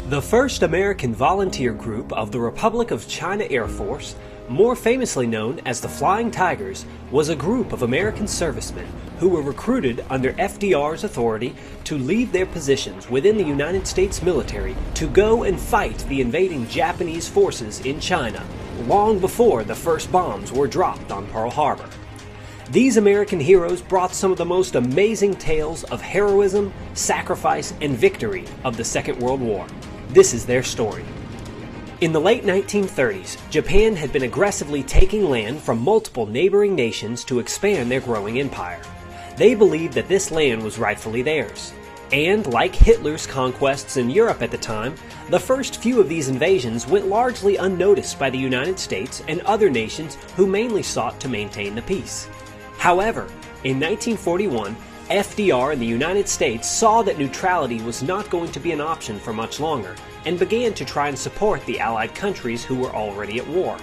The first American volunteer group of the Republic of China Air Force, more famously known as the Flying Tigers, was a group of American servicemen who were recruited under FDR's authority to leave their positions within the United States military to go and fight the invading Japanese forces in China, long before the first bombs were dropped on Pearl Harbor. These American heroes brought some of the most amazing tales of heroism, sacrifice, and victory of the Second World War. This is their story. In the late 1930s, Japan had been aggressively taking land from multiple neighboring nations to expand their growing empire. They believed that this land was rightfully theirs. And, like Hitler's conquests in Europe at the time, the first few of these invasions went largely unnoticed by the United States and other nations who mainly sought to maintain the peace. However, in 1941, FDR and the United States saw that neutrality was not going to be an option for much longer and began to try and support the Allied countries who were already at war.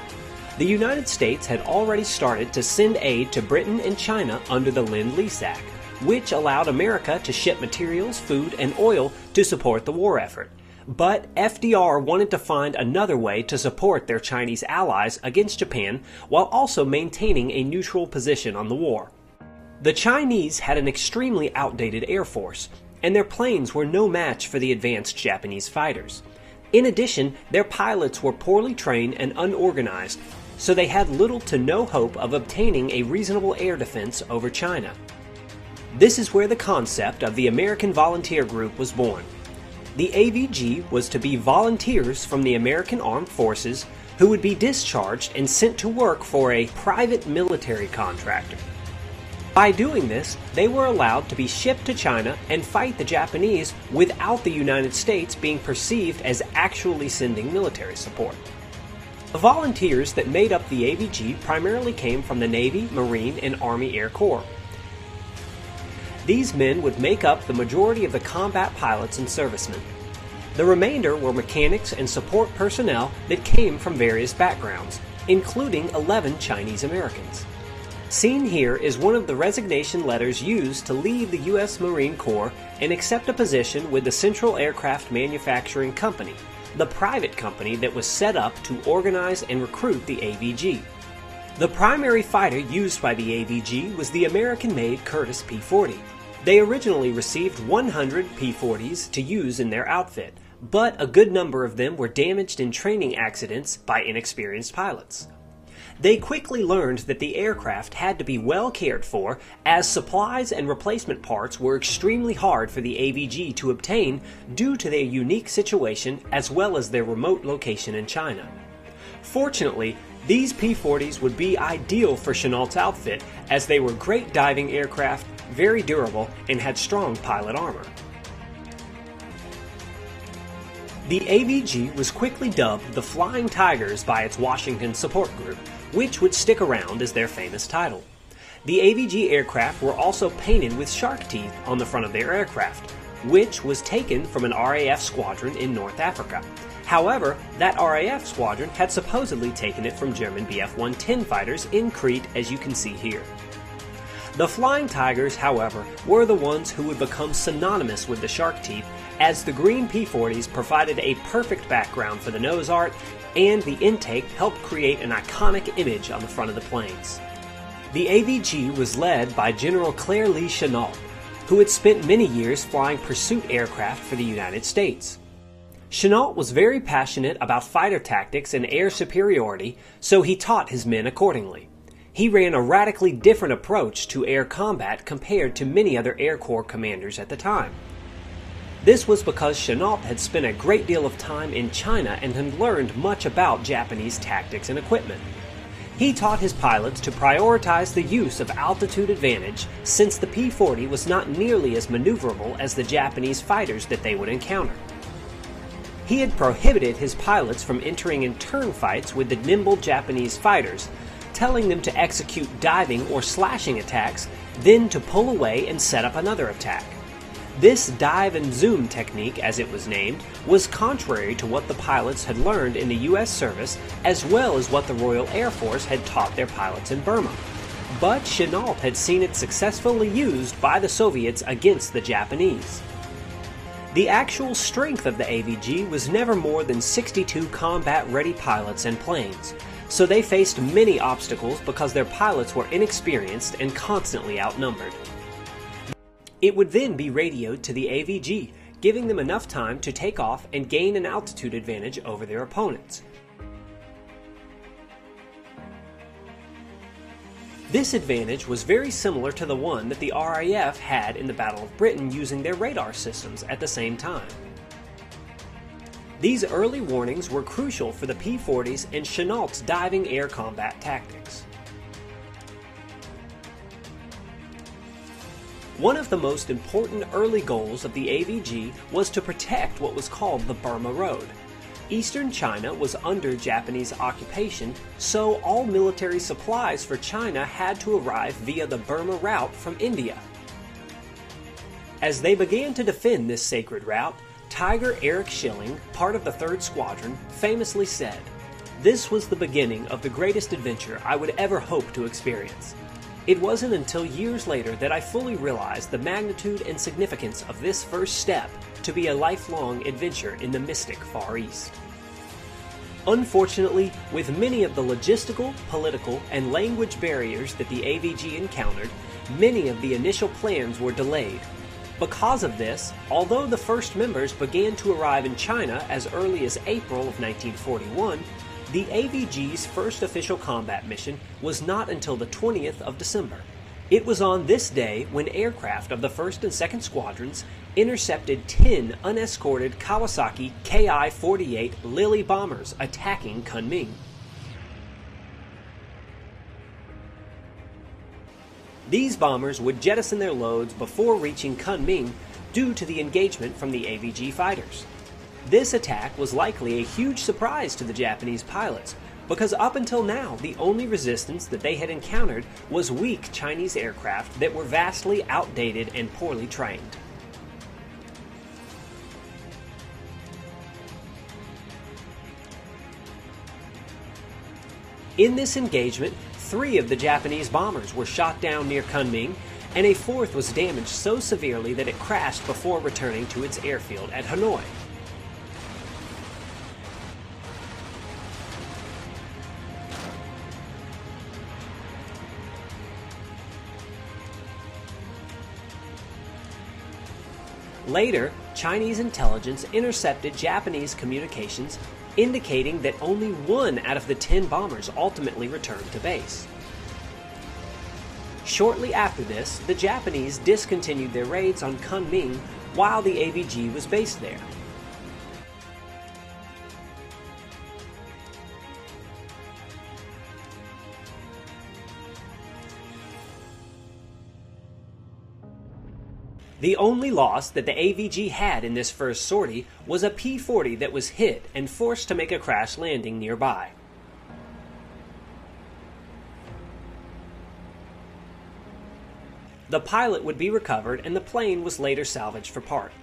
The United States had already started to send aid to Britain and China under the Lend-Lease Act, which allowed America to ship materials, food, and oil to support the war effort. But FDR wanted to find another way to support their Chinese allies against Japan while also maintaining a neutral position on the war. The Chinese had an extremely outdated air force, and their planes were no match for the advanced Japanese fighters. In addition, their pilots were poorly trained and unorganized, so they had little to no hope of obtaining a reasonable air defense over China. This is where the concept of the American Volunteer Group was born. The AVG was to be volunteers from the American Armed Forces who would be discharged and sent to work for a private military contractor. By doing this, they were allowed to be shipped to China and fight the Japanese without the United States being perceived as actually sending military support. The volunteers that made up the AVG primarily came from the Navy, Marine, and Army Air Corps. These men would make up the majority of the combat pilots and servicemen. The remainder were mechanics and support personnel that came from various backgrounds, including 11 Chinese Americans. Seen here is one of the resignation letters used to leave the U.S. Marine Corps and accept a position with the Central Aircraft Manufacturing Company, the private company that was set up to organize and recruit the AVG. The primary fighter used by the AVG was the American-made Curtiss P-40. They originally received 100 P-40s to use in their outfit, but a good number of them were damaged in training accidents by inexperienced pilots. They quickly learned that the aircraft had to be well cared for, as supplies and replacement parts were extremely hard for the AVG to obtain due to their unique situation as well as their remote location in China. Fortunately, these P-40s would be ideal for Chennault's outfit, as they were great diving aircraft, very durable, and had strong pilot armor. The AVG was quickly dubbed the Flying Tigers by its Washington support group, which would stick around as their famous title. The AVG aircraft were also painted with shark teeth on the front of their aircraft, which was taken from an RAF squadron in North Africa. However, that RAF squadron had supposedly taken it from German Bf-110 fighters in Crete, as you can see here. The Flying Tigers, however, were the ones who would become synonymous with the shark teeth, as the green P-40s provided a perfect background for the nose art, and the intake helped create an iconic image on the front of the planes. The AVG was led by General Claire Lee Chennault, who had spent many years flying pursuit aircraft for the United States. Chennault was very passionate about fighter tactics and air superiority, so he taught his men accordingly. He ran a radically different approach to air combat compared to many other Air Corps commanders at the time. This was because Chennault had spent a great deal of time in China and had learned much about Japanese tactics and equipment. He taught his pilots to prioritize the use of altitude advantage, since the P-40 was not nearly as maneuverable as the Japanese fighters that they would encounter. He had prohibited his pilots from entering in turn fights with the nimble Japanese fighters, telling them to execute diving or slashing attacks, then to pull away and set up another attack. This dive and zoom technique, as it was named, was contrary to what the pilots had learned in the U.S. service, as well as what the Royal Air Force had taught their pilots in Burma. But Chennault had seen it successfully used by the Soviets against the Japanese. The actual strength of the AVG was never more than 62 combat-ready pilots and planes, so they faced many obstacles because their pilots were inexperienced and constantly outnumbered. It would then be radioed to the AVG, giving them enough time to take off and gain an altitude advantage over their opponents. This advantage was very similar to the one that the RAF had in the Battle of Britain using their radar systems at the same time. These early warnings were crucial for the P-40's and Chennault's diving air combat tactics. One of the most important early goals of the AVG was to protect what was called the Burma Road. Eastern China was under Japanese occupation, so all military supplies for China had to arrive via the Burma route from India. As they began to defend this sacred route, Tiger Eric Schilling, part of the 3rd Squadron, famously said, "This was the beginning of the greatest adventure I would ever hope to experience." It wasn't until years later that I fully realized the magnitude and significance of this first step to be a lifelong adventure in the mystic Far East. Unfortunately, with many of the logistical, political, and language barriers that the AVG encountered, many of the initial plans were delayed. Because of this, although the first members began to arrive in China as early as April of 1941, the AVG's first official combat mission was not until the 20th of December. It was on this day when aircraft of the 1st and 2nd Squadrons intercepted 10 unescorted Kawasaki Ki-48 Lily bombers attacking Kunming. These bombers would jettison their loads before reaching Kunming due to the engagement from the AVG fighters. This attack was likely a huge surprise to the Japanese pilots, because up until now the only resistance that they had encountered was weak Chinese aircraft that were vastly outdated and poorly trained. In this engagement, 3 of the Japanese bombers were shot down near Kunming, and a 4th was damaged so severely that it crashed before returning to its airfield at Hanoi. Later, Chinese intelligence intercepted Japanese communications, indicating that only 1 out of the 10 bombers ultimately returned to base. Shortly after this, the Japanese discontinued their raids on Kunming while the AVG was based there. The only loss that the AVG had in this first sortie was a P-40 that was hit and forced to make a crash landing nearby. The pilot would be recovered and the plane was later salvaged for parts.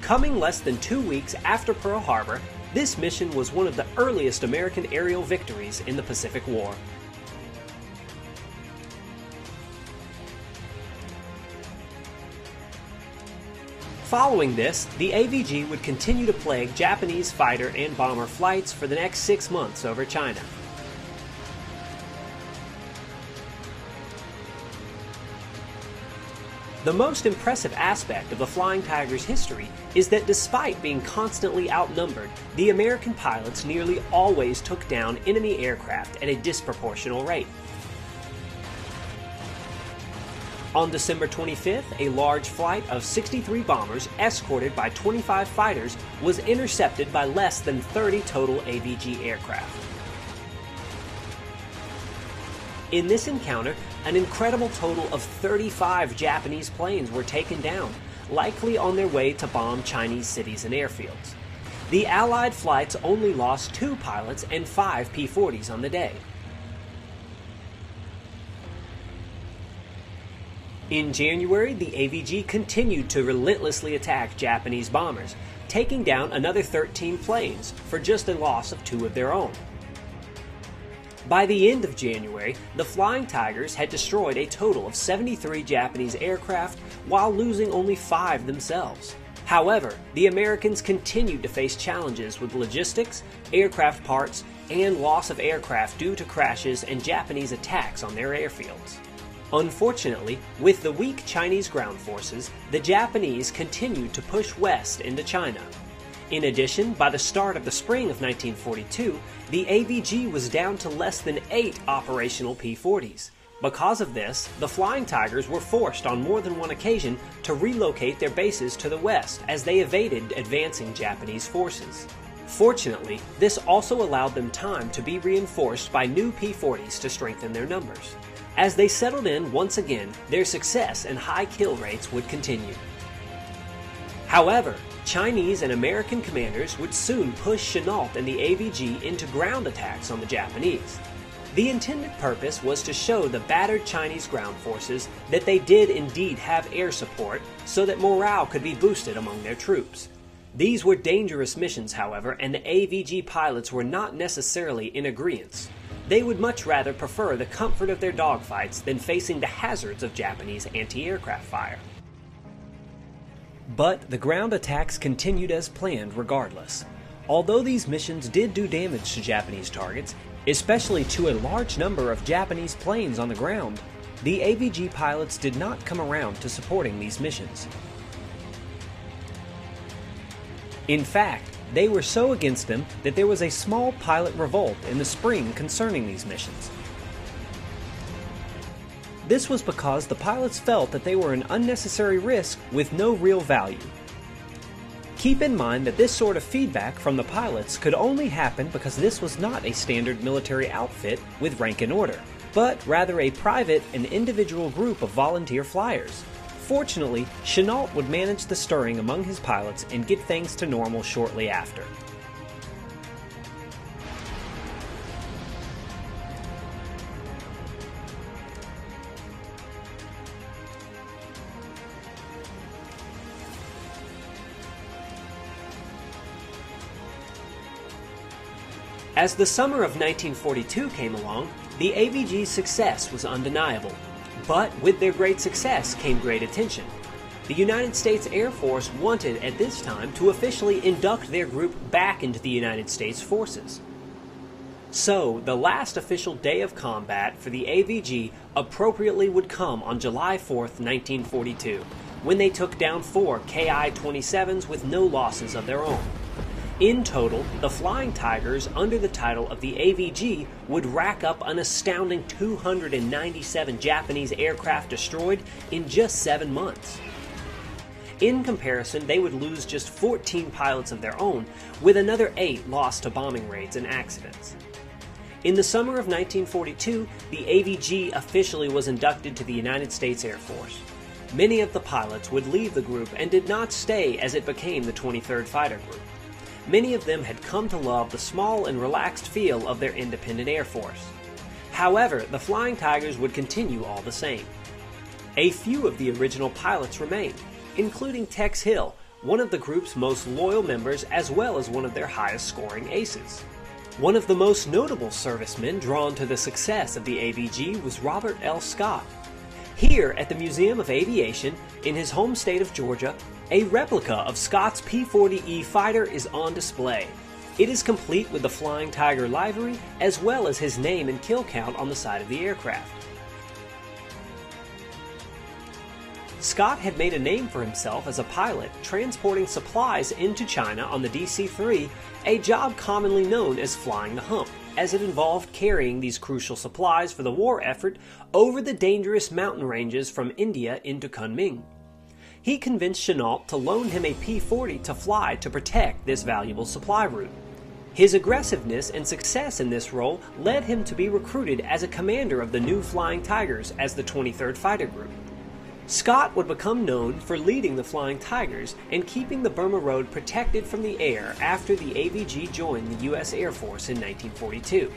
Coming less than 2 weeks after Pearl Harbor, this mission was one of the earliest American aerial victories in the Pacific War. Following this, the AVG would continue to plague Japanese fighter and bomber flights for the next 6 months over China. The most impressive aspect of the Flying Tiger's history is that despite being constantly outnumbered, the American pilots nearly always took down enemy aircraft at a disproportional rate. On December 25th, a large flight of 63 bombers escorted by 25 fighters was intercepted by less than 30 total AVG aircraft. In this encounter, an incredible total of 35 Japanese planes were taken down, likely on their way to bomb Chinese cities and airfields. The Allied flights only lost 2 pilots and 5 P-40s on the day. In January, the AVG continued to relentlessly attack Japanese bombers, taking down another 13 planes for just a loss of 2 of their own. By the end of January, the Flying Tigers had destroyed a total of 73 Japanese aircraft while losing only 5 themselves. However, the Americans continued to face challenges with logistics, aircraft parts, and loss of aircraft due to crashes and Japanese attacks on their airfields. Unfortunately, with the weak Chinese ground forces, the Japanese continued to push west into China. In addition, by the start of the spring of 1942, the AVG was down to less than 8 operational P-40s. Because of this, the Flying Tigers were forced on more than one occasion to relocate their bases to the west as they evaded advancing Japanese forces. Fortunately, this also allowed them time to be reinforced by new P-40s to strengthen their numbers. As they settled in once again, their success and high kill rates would continue. However, Chinese and American commanders would soon push Chennault and the AVG into ground attacks on the Japanese. The intended purpose was to show the battered Chinese ground forces that they did indeed have air support so that morale could be boosted among their troops. These were dangerous missions, however, and the AVG pilots were not necessarily in agreement. They would much rather prefer the comfort of their dogfights than facing the hazards of Japanese anti-aircraft fire. But the ground attacks continued as planned regardless. Although these missions did do damage to Japanese targets, especially to a large number of Japanese planes on the ground, the AVG pilots did not come around to supporting these missions. In fact, they were so against them that there was a small pilot revolt in the spring concerning these missions. This was because the pilots felt that they were an unnecessary risk with no real value. Keep in mind that this sort of feedback from the pilots could only happen because this was not a standard military outfit with rank and order, but rather a private and individual group of volunteer flyers. Fortunately, Chennault would manage the stirring among his pilots and get things to normal shortly after. As the summer of 1942 came along, the AVG's success was undeniable. But with their great success came great attention. The United States Air Force wanted at this time to officially induct their group back into the United States forces. So, the last official day of combat for the AVG appropriately would come on July 4th, 1942, when they took down 4 Ki-27s with no losses of their own. In total, the Flying Tigers, under the title of the AVG, would rack up an astounding 297 Japanese aircraft destroyed in just 7 months. In comparison, they would lose just 14 pilots of their own, with another 8 lost to bombing raids and accidents. In the summer of 1942, the AVG officially was inducted to the United States Air Force. Many of the pilots would leave the group and did not stay as it became the 23rd Fighter Group. Many of them had come to love the small and relaxed feel of their independent Air Force. However, the Flying Tigers would continue all the same. A few of the original pilots remained, including Tex Hill, one of the group's most loyal members as well as one of their highest scoring aces. One of the most notable servicemen drawn to the success of the AVG was Robert L. Scott. Here at the Museum of Aviation, in his home state of Georgia, a replica of Scott's P-40E fighter is on display. It is complete with the Flying Tiger livery as well as his name and kill count on the side of the aircraft. Scott had made a name for himself as a pilot transporting supplies into China on the DC-3, a job commonly known as flying the hump, as it involved carrying these crucial supplies for the war effort over the dangerous mountain ranges from India into Kunming. He convinced Chennault to loan him a P-40 to fly to protect this valuable supply route. His aggressiveness and success in this role led him to be recruited as a commander of the new Flying Tigers as the 23rd Fighter Group. Scott would become known for leading the Flying Tigers and keeping the Burma Road protected from the air after the AVG joined the U.S. Air Force in 1942.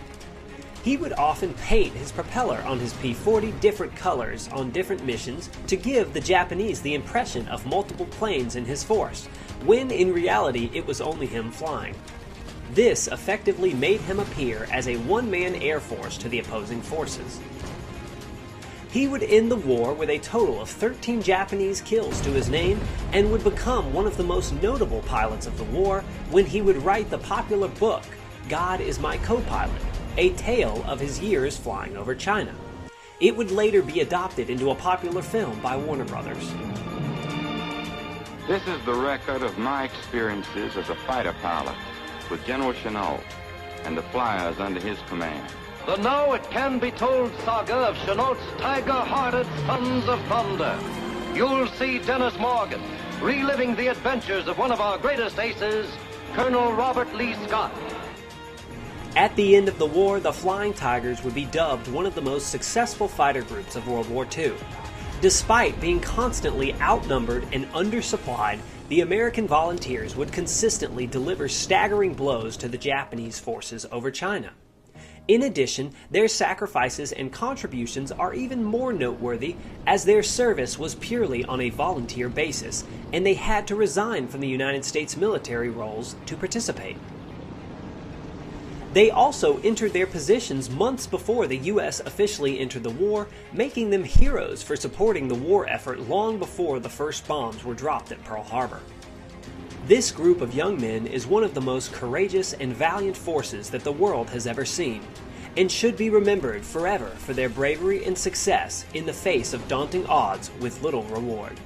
He would often paint his propeller on his P-40 different colors on different missions to give the Japanese the impression of multiple planes in his force, when in reality it was only him flying. This effectively made him appear as a one-man air force to the opposing forces. He would end the war with a total of 13 Japanese kills to his name and would become one of the most notable pilots of the war when he would write the popular book, God is My Co-Pilot, a tale of his years flying over China. It would later be adopted into a popular film by Warner Brothers. This is the record of my experiences as a fighter pilot with General Chennault and the flyers under his command. The now it can be told saga of Chennault's tiger-hearted Sons of Thunder. You'll see Dennis Morgan reliving the adventures of one of our greatest aces, Colonel Robert Lee Scott. At the end of the war, the Flying Tigers would be dubbed one of the most successful fighter groups of World War II. Despite being constantly outnumbered and undersupplied, the American volunteers would consistently deliver staggering blows to the Japanese forces over China. In addition, their sacrifices and contributions are even more noteworthy as their service was purely on a volunteer basis, and they had to resign from the United States military roles to participate. They also entered their positions months before the U.S. officially entered the war, making them heroes for supporting the war effort long before the first bombs were dropped at Pearl Harbor. This group of young men is one of the most courageous and valiant forces that the world has ever seen, and should be remembered forever for their bravery and success in the face of daunting odds with little reward.